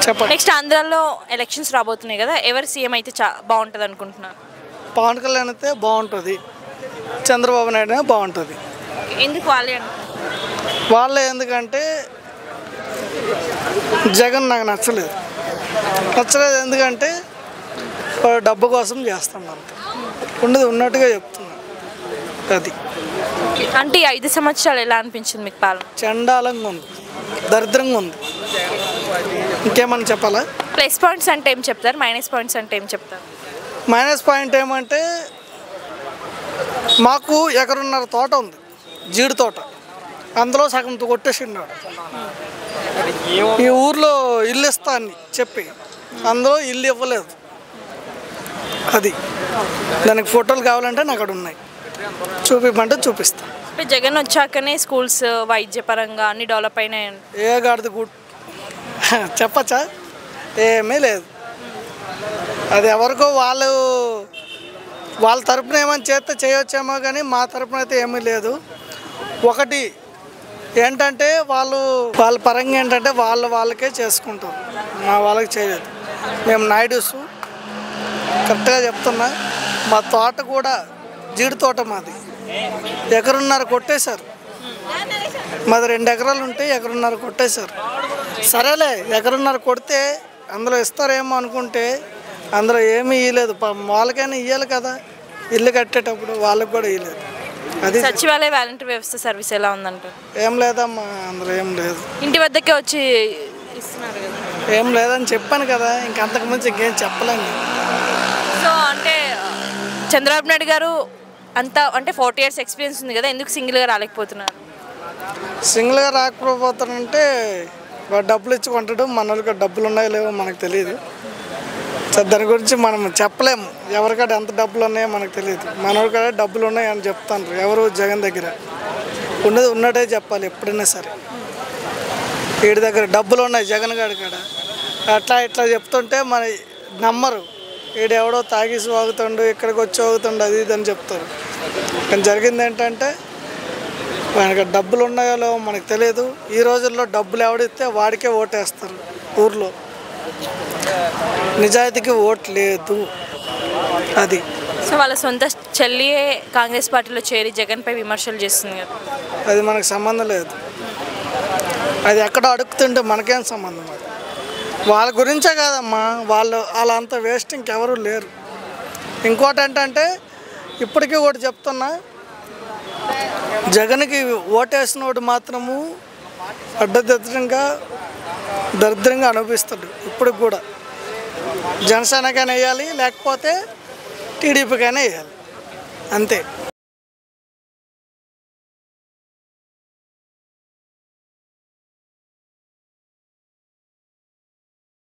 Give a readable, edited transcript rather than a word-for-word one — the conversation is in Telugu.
చెప్పండి. నెక్స్ట్ ఆంధ్రాలో ఎలక్షన్స్ రాబోతున్నాయి కదా, ఎవరు సీఎం అయితే బాగుంటుంది అనుకుంటున్నారు? పవన్ కళ్యాణ్ అయితే బాగుంటుంది, చంద్రబాబు నాయుడు బాగుంటుంది. ఎందుకు వాళ్ళే వాళ్ళే ఎందుకంటే జగన్ నాకు నచ్చలేదు ఎందుకంటే డబ్బు కోసం చేస్తున్నారు, ఉన్నట్టుగా చెప్తున్నా. అది అంటే 5 సంవత్సరాలు ఎలా అనిపించింది మీకు పాలన? చండాలంగా ఉంది, దరిద్రంగా ఉంది. ఇంకేమన్నా చెప్పాలా? ప్లస్ పాయింట్స్ అంటే ఏం చెప్తారు, మైనస్ పాయింట్స్ అంటే ఏం చెప్తారు? మైనస్ పాయింట్ ఏమంటే మాకు ఎకరున్నర తోట ఉంది, జీడి తోట, అందులో సగం కొట్టేసిన్నాడు. ఈ ఊర్లో ఇల్లు ఇస్తా అని చెప్పి అందులో ఇల్లు ఇవ్వలేదు. అది దానికి ఫోటోలు కావాలంటే నాకు అక్కడ ఉన్నాయి, చూపిమంటే చూపిస్తా. జగన్ వచ్చాకనే స్కూల్స్ వైద్యపరంగా అన్ని డెవలప్ అయినాయి. ఏ గాడిది చెప్పచ్చా? ఏమీ లేదు. అది ఎవరికో వాళ్ళ తరపున ఏమైనా చేస్తే చేయొచ్చేమో, కానీ మా తరపున అయితే ఏమీ లేదు. ఒకటి ఏంటంటే వాళ్ళ పరంగా ఏంటంటే వాళ్ళకే చేసుకుంటారు, మా వాళ్ళకి చేయలేదు. మేము నాయుడుస్ కరెక్ట్గా చెప్తున్నా. మా తోట కూడా జీడి తోట, మాది ఎకరున్నర కొట్టేశారు. మాది 2 ఎకరాలు ఉంటే ఎకరున్నర కొట్టేశారు. సరేలే, ఎకరున్నర కొడితే అందులో ఇస్తారేమో అనుకుంటే అందులో ఏమీ ఇవ్వలేదు. వాళ్ళకైనా ఇవ్వాలి కదా, ఇల్లు కట్టేటప్పుడు వాళ్ళకి కూడా ఇవ్వలేదు. అది సచివాలయ వాలంటీర్ వ్యవస్థ సర్వీస్ ఎలా ఉందంటారు? ఏం లేదమ్మా, అందులో ఏం లేదు. ఇంటి వద్దకే వచ్చి ఇస్తున్నారు కదా. ఏం లేదని చెప్పాను కదా, ఇంకంతకుమించి ఇంకేం చెప్పలేను. సో అంటే చంద్రబాబు నాయుడు గారు అంతా అంటే 40 years ఎక్స్పీరియన్స్ ఉంది కదా, ఎందుకు సింగిల్గా రాలేకపోతున్నారు? సింగిల్గా రాకపోతానంటే డబ్బులు ఇచ్చి కొంటాడు. మన వాళ్ళకి డబ్బులు ఉన్నాయో లేవో మనకు తెలియదు. దాని గురించి మనం చెప్పలేము, ఎవరికాడ ఎంత డబ్బులు ఉన్నాయో మనకు తెలియదు. మన వాళ్ళకాడ డబ్బులు ఉన్నాయని చెప్తాను. ఎవరు జగన్ దగ్గర ఉన్నట్టే చెప్పాలి ఎప్పుడైనా సరే. వీడి దగ్గర డబ్బులు ఉన్నాయి జగన్ గారి కాడ, ఇట్లా చెప్తుంటే మన నమ్మరు. వీడెవడో తాగేసి వాగుతుండు, ఇక్కడికి వచ్చి వాగుతుండు, అది ఇది అని చెప్తారు. కానీ జరిగింది ఏంటంటే మనకి డబ్బులు ఉన్నాయో లేవో మనకు తెలియదు. ఈ రోజుల్లో డబ్బులు ఎవడిస్తే వాడికే ఓటేస్తారు. ఊర్లో నిజాయితీకి ఓటు లేదు. అది సో వాళ్ళ సొంత చెల్లియే కాంగ్రెస్ పార్టీలో చేరి జగన్పై విమర్శలు చేస్తుంది కదా, అది మనకు సంబంధం లేదు. అది ఎక్కడ అడుగుతుంటే మనకేం సంబంధం? అది వాళ్ళ గురించే కాదమ్మా, వాళ్ళంతా వేస్ట్ ఇంకెవరూ లేరు. ఇంకోటి ఏంటంటే ఇప్పటికీ ఒకటి చెప్తున్నా, జగన్కి ఓటేసినోడు మాత్రము దరిద్రంగా అనుభవిస్తాడు. ఇప్పుడు కూడా జనసేనకైనా వేయాలి, లేకపోతే టీడీపీకైనా వేయాలి, అంతే.